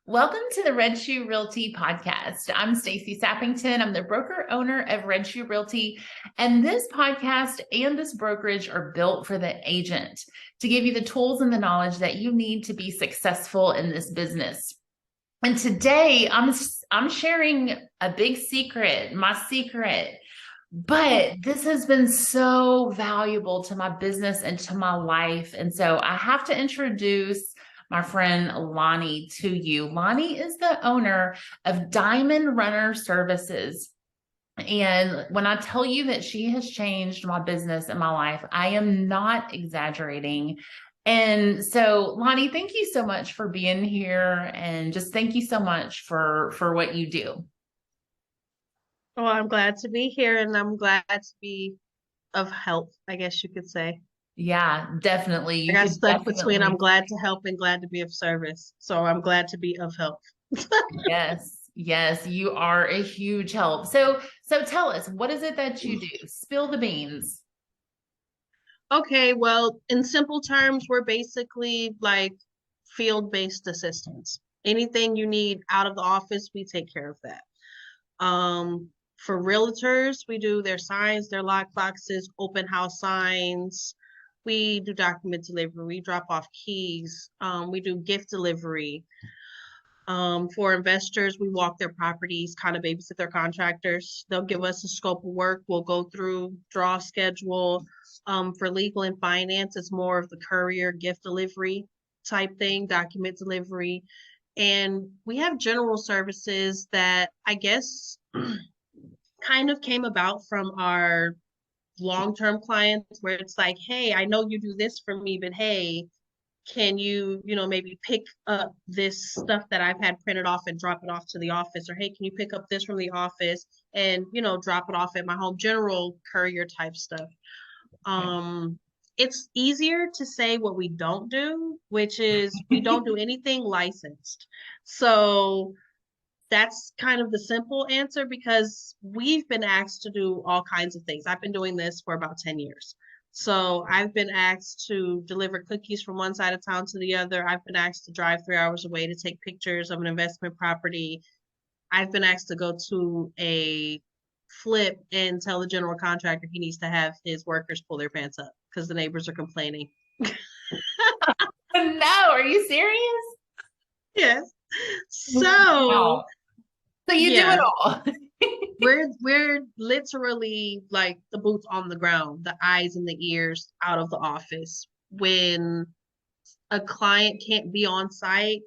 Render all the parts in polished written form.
Welcome to the Red Shoe Realty podcast. I'm Stacey Sappington. I'm the broker owner of Red Shoe Realty. And this podcast and this brokerage are built for the agent to give you the tools and the knowledge that you need to be successful in this business. And today I'm sharing a big secret, my secret. But this has been so valuable to my business and to my life. And so I have to introduce my friend Lonnie to you. Lonnie is the owner of Diamond Runner Services. And when I tell you that she has changed my business and my life, I am not exaggerating. And so, Lonnie, thank you so much for being here. And just thank you so much for what you do. Well, I'm glad to be here and I'm glad to be of help, I guess you could say. Yeah, definitely. I You got could stuck between I'm definitely. glad to help and glad to be of service. So I'm glad to be of help. Yes, yes, you are a huge help. So tell us, what is it that you do? Spill the beans. Okay, well, in simple terms, we're basically like field-based assistants. Anything you need out of the office, we take care of that. For realtors, we do their signs, their lock boxes, open house signs. We do document delivery. We drop off keys. We do gift delivery. For investors, we walk their properties, kind of babysit their contractors. They'll give us a scope of work. We'll go through, draw a schedule. For legal and finance, it's more of the courier gift delivery type thing, document delivery. And we have general services that I guess kind of came about from our long-term clients where it's like, hey, I know you do this for me, but hey, can you, maybe pick up this stuff that I've had printed off and drop it off to the office? Or hey, can you pick up this from the office and, drop it off at my home? General courier type stuff. Um, it's easier to say what we don't do, which is we don't do anything licensed. So that's kind of the simple answer because we've been asked to do all kinds of things. I've been doing this for about 10 years. So I've been asked to deliver cookies from one side of town to the other. I've been asked to drive 3 hours away to take pictures of an investment property. I've been asked to go to a flip and tell the general contractor he needs to have his workers pull their pants up because the neighbors are complaining. No, are you serious? Yes. So Wow. So you do it yeah, all. we're literally like the boots on the ground, the eyes and the ears out of the office. When a client can't be on site,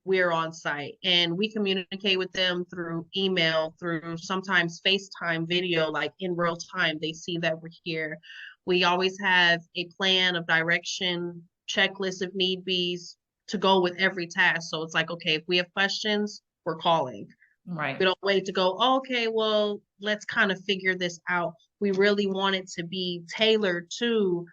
we're on site and we communicate with them through email, through sometimes FaceTime video, like in real time. They see that we're here. We always have a plan of direction, checklist if need be to go with every task. So it's like, okay, if we have questions, we're calling. We Right. don't wait to go, oh, okay, well, let's kind of figure this out. We really want it to be tailored to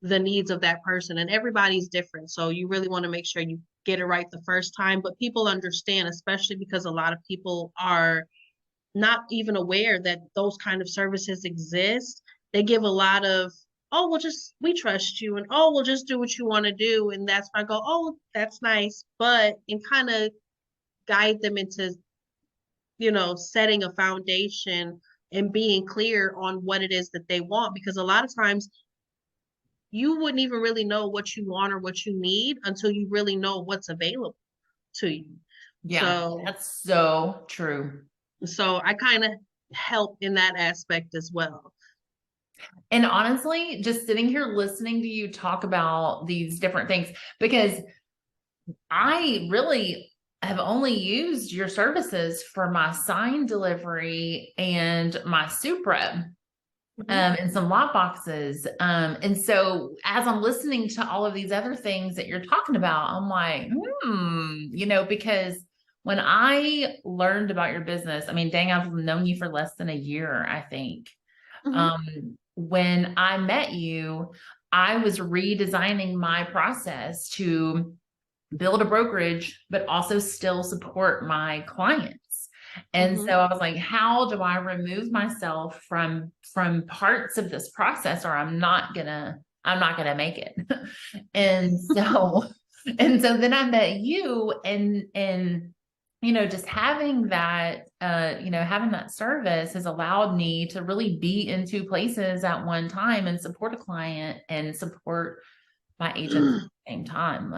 the needs of that person, and everybody's different. So you really want to make sure you get it right the first time. But people understand, especially because a lot of people are not even aware that those kind of services exist. They give a lot of, oh, well, just we trust you, and oh, we'll just do what you want to do. And that's why I go, oh, that's nice. But and kind of guide them into setting a foundation and being clear on what it is that they want. Because a lot of times you wouldn't even really know what you want or what you need until you really know what's available to you. Yeah, So, that's so true. so I kind of help in that aspect as well. And honestly, just sitting here listening to you talk about these different things, because I really have only used your services for my sign delivery and my Supra. Mhm. And some lock boxes. And so as I'm listening to all of these other things that you're talking about, I'm like, because when I learned about your business, I mean, dang, I've known you for less than a year, I think. Mhm. When I met you, I was redesigning my process to build a brokerage, but also still support my clients. And so Mhm. I was like, how do I remove myself from parts of this process or I'm not gonna make it. And so And so then I met you, and just having that, having that service has allowed me to really be in two places at one time and support a client and support my agents at the same time.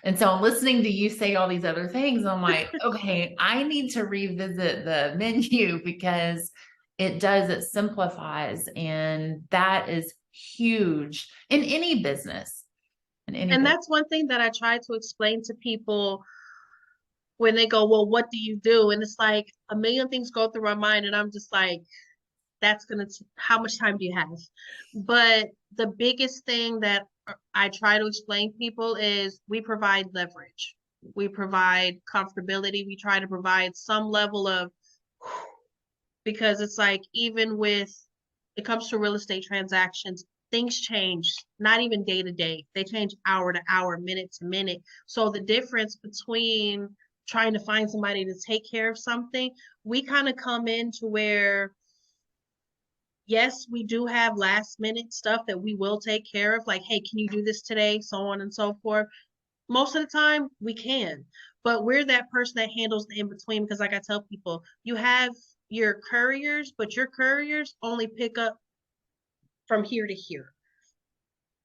And so I'm listening to you say all these other things. I'm like, okay, I need to revisit the menu because it simplifies, and that is huge in any business. And that's one thing that I try to explain to people when they go, well, what do you do? And it's like a million things go through my mind, and I'm just like, how much time do you have? But the biggest thing that I try to explain to people is we provide leverage. We provide comfortability. We try to provide some level of, because it's like, even with, it comes to real estate transactions, things change, not even day to day. They change hour to hour, minute to minute. So the difference between trying to find somebody to take care of something, we kind of come into where, yes, we do have last minute stuff that we will take care of, like, hey, can you do this today? So on and so forth. Most of the time we can, but we're that person that handles the in between, because like I tell people, you have your couriers, but your couriers only pick up from here to here.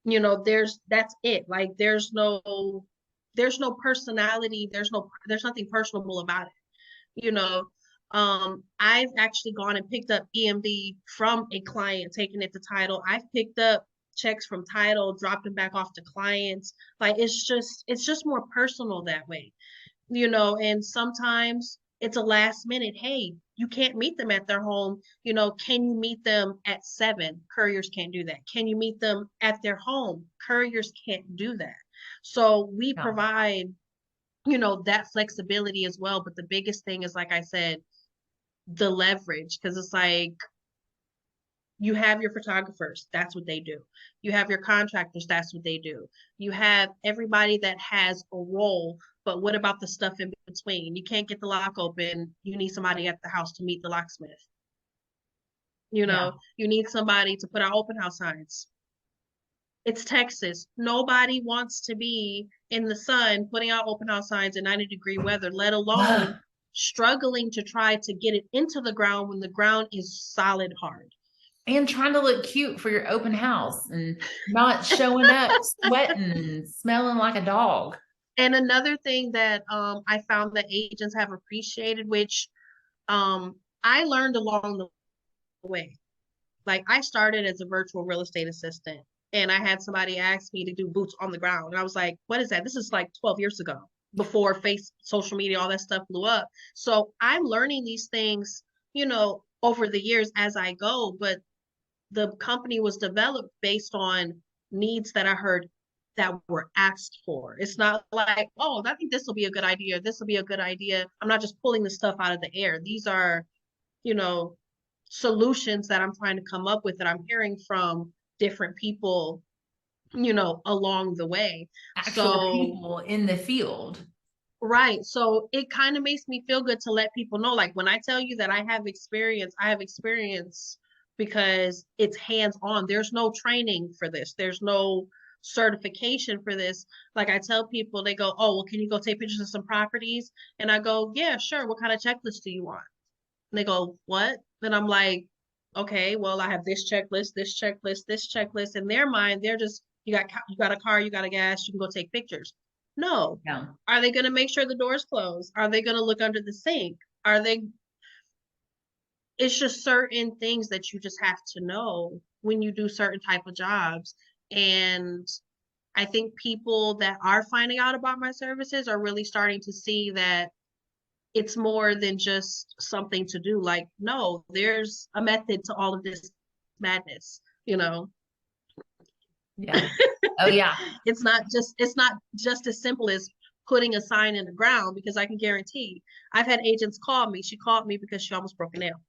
That's it. Like there's no personality, there's nothing personable about it. I've actually gone and picked up EMD from a client, taking it to title. I've picked up checks from title, dropped them back off to clients. Like it's just more personal that way. And sometimes it's a last minute, hey, you can't meet them at their home. Can you meet them at 7? Couriers can't do that. Can you meet them at their home? Couriers can't do that. So we provide, that flexibility as well. But the biggest thing is, like I said, the leverage, because it's like, you have your photographers, that's what they do. You have your contractors, that's what they do. You have everybody that has a role, but what about the stuff in between? You can't get the lock open, you need somebody at the house to meet the locksmith. You need somebody to put out open house signs. It's Texas. Nobody wants to be in the sun putting out open house signs in 90-degree weather, let alone struggling to try to get it into the ground when the ground is solid hard. And trying to look cute for your open house and not showing up sweating and smelling like a dog. And another thing that I found that agents have appreciated, which I learned along the way. Like, I started as a virtual real estate assistant, and I had somebody ask me to do boots on the ground. And I was like, what is that? This is like 12 years ago, before social media, all that stuff blew up. So I'm learning these things, over the years as I go, but the company was developed based on needs that I heard that were asked for. It's not like, oh, I think this will be a good idea. This will be a good idea. I'm not just pulling the stuff out of the air. These are, solutions that I'm trying to come up with, that I'm hearing from different people, along the way. Actual people in the field. Right. So it kind of makes me feel good to let people know, like, when I tell you that I have experience because it's hands-on. There's no training for this. There's no certification for this. Like, I tell people, they go, oh, well, can you go take pictures of some properties? And I go, yeah, sure. What kind of checklist do you want? And they go, what? And I'm like, okay, well, I have this checklist, this checklist, this checklist. In their mind, they're just, you got a car, you got a gas, you can go take pictures. No. Are they going to make sure the door's closed? Are they going to look under the sink? It's just certain things that you just have to know when you do certain type of jobs. And I think people that are finding out about my services are really starting to see that it's more than just something to do. Like, no, there's a method to all of this madness, Yeah. Oh yeah. It's not just as simple as putting a sign in the ground, because I can guarantee, I've had agents call me. She called me because she almost broke a nail,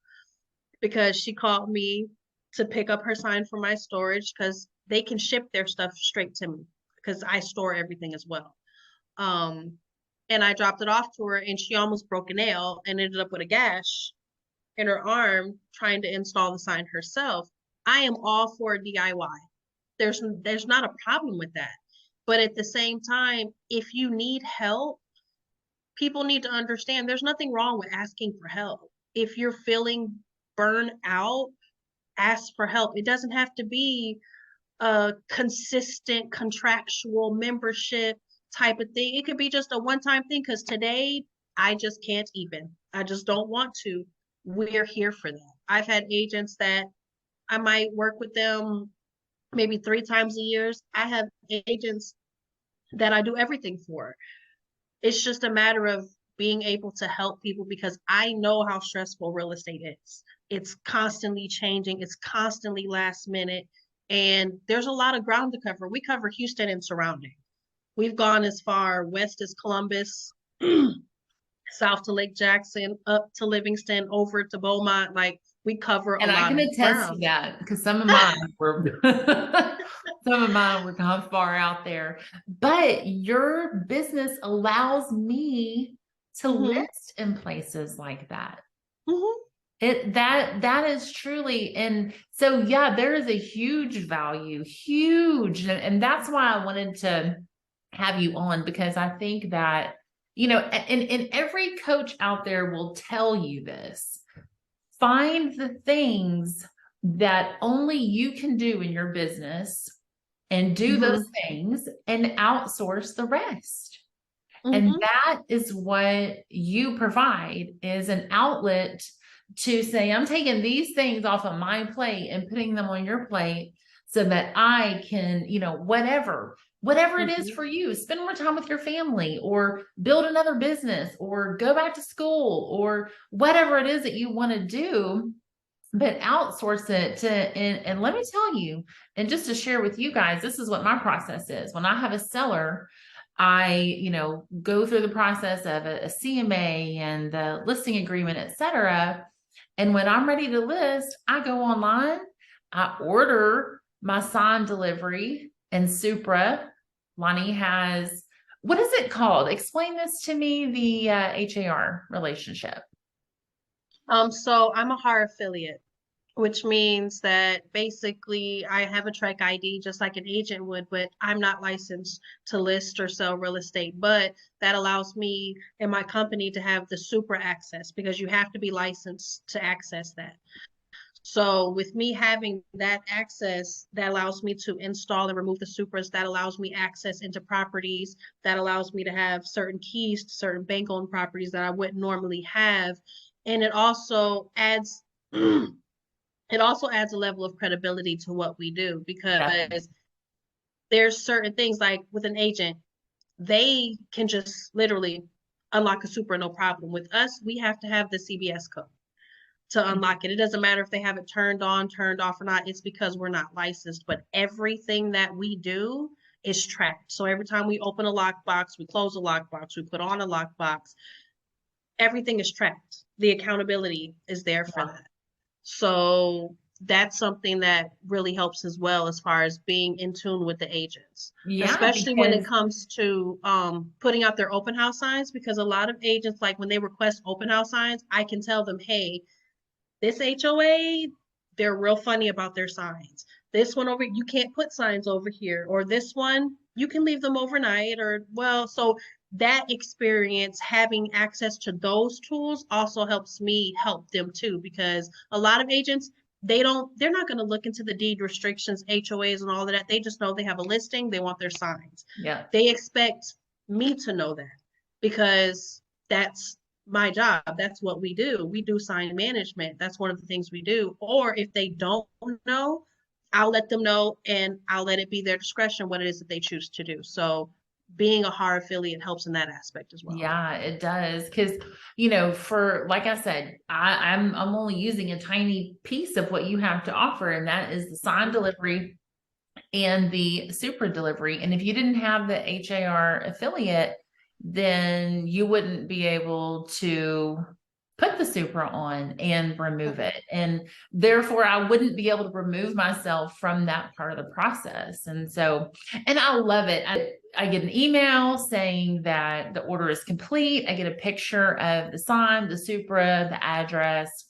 because she called me to pick up her sign for my storage, because they can ship their stuff straight to me because I store everything as well. And I dropped it off to her, and she almost broke a nail and ended up with a gash in her arm trying to install the sign herself. I am all for DIY. There's not a problem with that. But at the same time, if you need help, people need to understand there's nothing wrong with asking for help. If you're feeling burned out, ask for help. It doesn't have to be a consistent contractual membership type of thing. It could be just a one-time thing, because today I just can't even. I just don't want to. We're here for that. I've had agents that I might work with them maybe 3 times a year. I have agents that I do everything for. It's just a matter of being able to help people, because I know how stressful real estate is. It's constantly changing. It's constantly last minute. And there's a lot of ground to cover. We cover Houston and surrounding. We've gone as far west as Columbus, south to Lake Jackson, up to Livingston, over to Beaumont. Like, we cover a And I lot can of attest to ground. that because some of mine were some of mine were kind of far out there. But your business allows me to Mm-hmm. list in places like that. Mm-hmm. That is truly, and so yeah, there is a huge value, huge, and that's why I wanted to have you on, because I think that, and every coach out there will tell you this. Find the things that only you can do in your business and do those Mm-hmm. things and outsource the rest. And Mm-hmm. that is what you provide, is an outlet to say, I'm taking these things off of my plate and putting them on your plate so that I can, whatever it is Mm-hmm. for you, spend more time with your family or build another business or go back to school or whatever it is that you want to do, but outsource it to, and let me tell you, and just to share with you guys, this is what my process is. When I have a seller, I, go through the process of a CMA and the listing agreement, et cetera. And when I'm ready to list, I go online, I order my sign delivery and Supra. Lonnie has, what is it called? Explain this to me, the HAR relationship. So I'm a HAR affiliate, which means that basically I have a Trek ID just like an agent would, but I'm not licensed to list or sell real estate. But that allows me and my company to have the super access, because you have to be licensed to access that. So with me having that access, that allows me to install and remove the supers, that allows me access into properties, that allows me to have certain keys to certain bank-owned properties that I wouldn't normally have. And it also adds it also adds a level of credibility to what we do, Definitely. because there's certain things like with an agent, they can just literally unlock a super no problem. With us, we have to have the CBS code to unlock it. It doesn't matter if they have it turned on, turned off or not. It's because we're not licensed, but everything that we do is tracked. So every time we open a lockbox, we close a lockbox, we put on a lockbox, everything is tracked. The accountability is there for Yeah. that. So that's something that really helps as well, as far as being in tune with the agents, Yeah, especially when it because comes to putting out their open house signs, because a lot of agents, like when they request open house signs, I can tell them, hey, this HOA, they're real funny about their signs. This one over, you can't put signs over here, or this one, you can leave them overnight, or well, so that experience, having access to those tools also helps me help them too, because a lot of agents, they're not going to look into the deed restrictions, HOAs and all of that. They just know they have a listing, they want their signs. yeah, They expect me to know that, because that's my job. That's what we do. We do sign management. That's one of the things we do. Or if they don't know, I'll let them know, and I'll let it be their discretion what it is that they choose to do. So being a HAR affiliate helps in that aspect as well. yeah, it does. Because, for, like I said, I'm only using a tiny piece of what you have to offer, and that is the sign delivery and the super delivery. And if you didn't have the HAR affiliate, then you wouldn't be able to put the super on and remove it. And therefore, I wouldn't be able to remove myself from that part of the process. And so, and I love it. I get an email saying that the order is complete. I get a picture of the sign, the Supra, the address.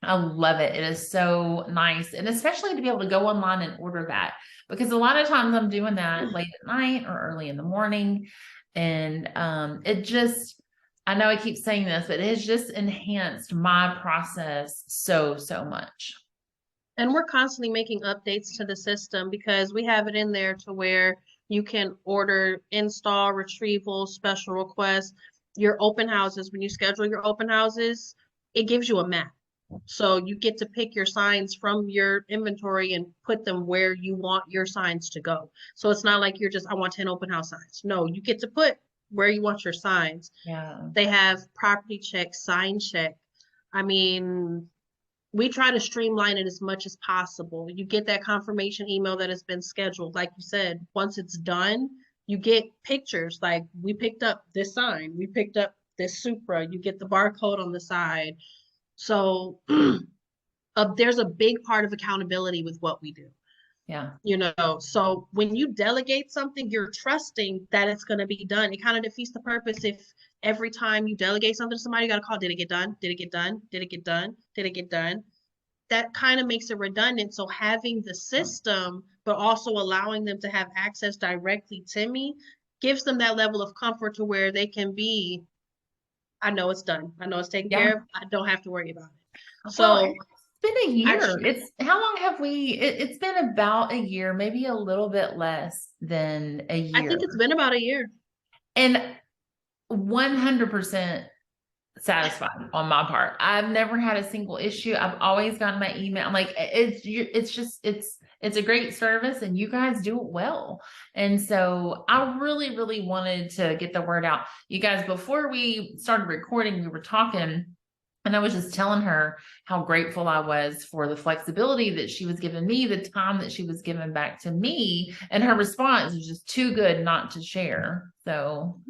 I love it. It is so nice. And especially to be able to go online and order that, because a lot of times I'm doing that late at night or early in the morning. And it just, I know I keep saying this, but it has just enhanced my process so, so much. And we're constantly making updates to the system because we have it in there to where you can order install, retrieval, special requests, your open houses. When you schedule your open houses, it gives you a map. So you get to pick your signs from your inventory and put them where you want your signs to go. So it's not like you're just, I want 10 open house signs. No, you get to put where you want your signs. Yeah. They have property check, sign check. I mean, we try to streamline it as much as possible. You get that confirmation email that has been scheduled. Like you said, once it's done, you get pictures like we picked up this sign, we picked up this Supra, you get the barcode on the side. So there's a big part of accountability with what we do. Yeah. So when you delegate something, you're trusting that it's going to be done. It kind of defeats the purpose if every time you delegate something to somebody, you got to call, did it get done? Did it get done? Did it get done? Did it get done? That kind of makes it redundant. So having the system, but also allowing them to have access directly to me gives them that level of comfort to where they can be, I know it's done. I know it's taken Yeah. care of. I don't have to worry about it. Well, So it's been a I, year. It's how long have it's been about a year, maybe a little bit less than a I year. think it's been about a year. And 100% satisfied on my part. I've never had a single issue. I've always gotten my email. I'm like, it's just, it's a great service and you guys do it well. And so I really, really wanted to get the word out. You guys, before we started recording, we were talking and I was just telling her how grateful I was for the flexibility that she was giving me, the time that she was giving back to me. And her response was just too good not to share. So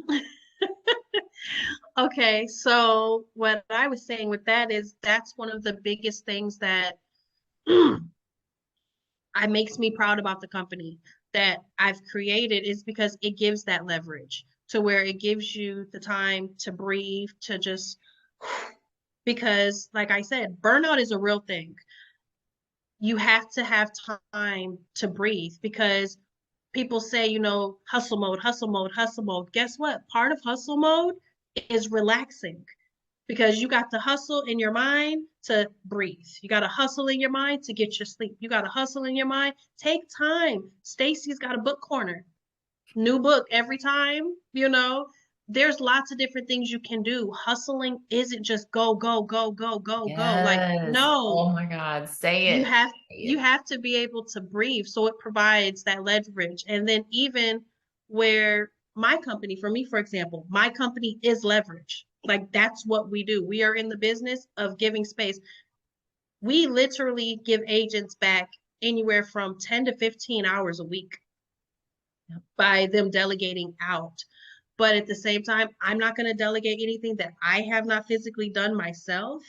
Okay, so what I was saying with that is that's one of the biggest things that I makes me proud about the company that I've created is because it gives that leverage to where it gives you the time to breathe, to just because like I said, burnout is a real thing. You have to have time to breathe because people say, hustle mode, hustle mode, hustle mode. Guess what? Part of hustle mode is relaxing because you got to hustle in your mind to breathe. You got to hustle in your mind to get your sleep. You got to hustle in your mind. Take time. Stacey's got a book corner. New book every time. There's lots of different things you can do. Hustling isn't just go, go, go, go, go, go. Like, yes. no, Oh my God. Say you it. have Say you it. have to be able to breathe. So it provides that leverage. And then even where my company, for me, for example, my company is leverage. Like that's what we do. We are in the business of giving space. We literally give agents back anywhere from 10 to 15 hours a week Yep. by them delegating out. But at the same time, I'm not going to delegate anything that I have not physically done myself.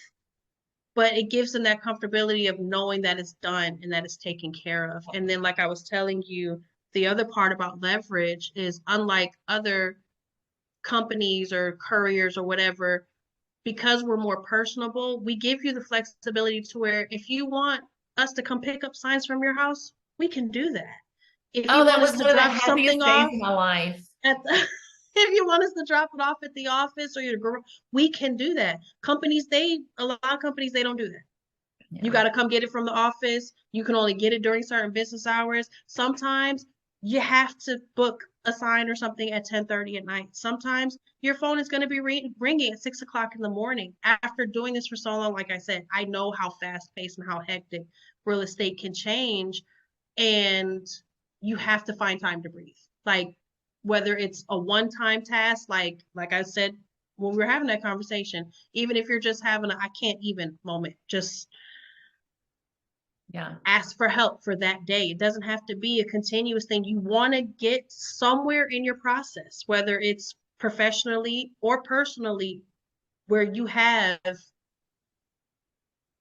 But it gives them that comfortability of knowing that it's done and that it's taken care of. And then, like I was telling you, the other part about leverage is unlike other companies or couriers or whatever, because we're more personable, we give you the flexibility to where if you want us to come pick up signs from your house, we can do that. If Oh, you that want was us to one of the drop happiest something days off of my life. at the, if you want us to drop it off at the office or your girl, we can do that. A lot of companies, they don't do that. You Yeah. got to come get it from the office. You can only get it during certain business hours. Sometimes you have to book a sign or something at 10:30 at night. Sometimes your phone is going to be ringing at 6 o'clock in the morning. After doing this for so long, like I said, I know how fast paced and how hectic real estate can change. And you have to find time to breathe. Like whether it's a one-time task, like I said when we were having that conversation, even if you're just having a I can't even moment, just Yeah. ask for help for that day. It doesn't have to be a continuous thing. You want to get somewhere in your process, whether it's professionally or personally, where you have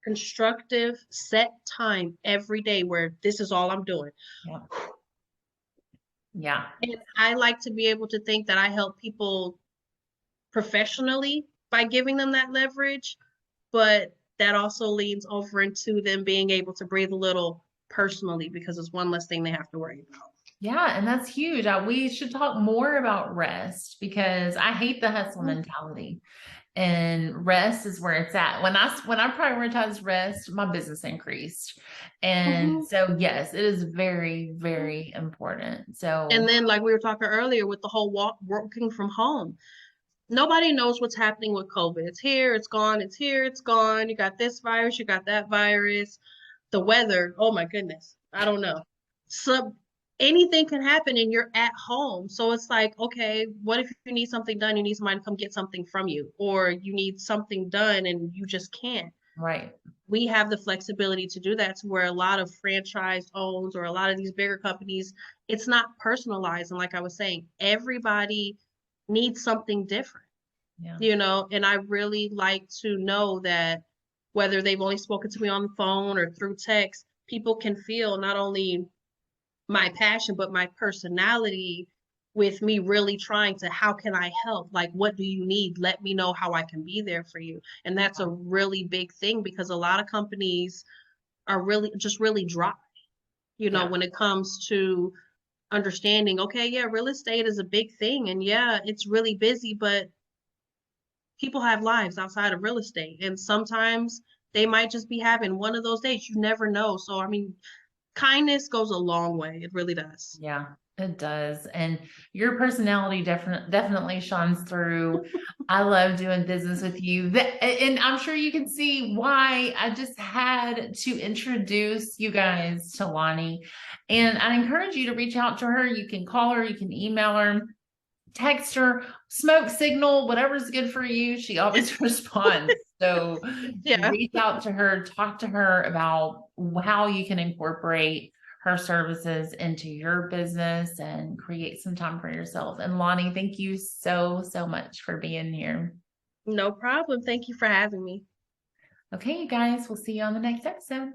constructive set time every day where this is all I'm doing. Yeah. Yeah. And I like to be able to think that I help people professionally by giving them that leverage, but that also leans over into them being able to breathe a little personally because it's one less thing they have to worry about. Yeah, and that's huge. We should talk more about rest because I hate the hustle mentality. And rest is where it's at. When I prioritize rest, my business increased. And Mm-hmm. so yes, it is very, very important. So And then, like we were talking earlier, with the whole working from home, nobody knows what's happening with COVID. It's here, it's gone, it's here, it's gone. You got this virus, you got that virus. The weather, oh my goodness, I don't know. So anything can happen and you're at home. So it's like, okay, what if you need something done? You need somebody to come get something from you, or you need something done and you just can't. right. We have the flexibility to do that, to where a lot of franchise owns or a lot of these bigger companies, it's not personalized. And like I was saying, everybody needs something different, Yeah. and I really like to know that whether they've only spoken to me on the phone or through text, people can feel not only my passion, but my personality with me really trying to, how can I help? Like, what do you need? Let me know how I can be there for you. And that's a really big thing because a lot of companies are really dry, Yeah. when it comes to understanding, okay, yeah, real estate is a big thing. And yeah, it's really busy, but people have lives outside of real estate. And sometimes they might just be having one of those days. You never know. So, I mean, kindness goes a long way. It really does. Yeah, it does. And your personality definitely shines through. I love doing business with you. And I'm sure you can see why I just had to introduce you guys to Lonnie. And I encourage you to reach out to her. You can call her, you can email her, text her, smoke signal, whatever's good for you. She always responds. So Yeah. reach out to her, talk to her about how you can incorporate her services into your business and create some time for yourself. And Lonnie, thank you so, so much for being here. No problem. Thank you for having me. Okay, you guys, we'll see you on the next episode.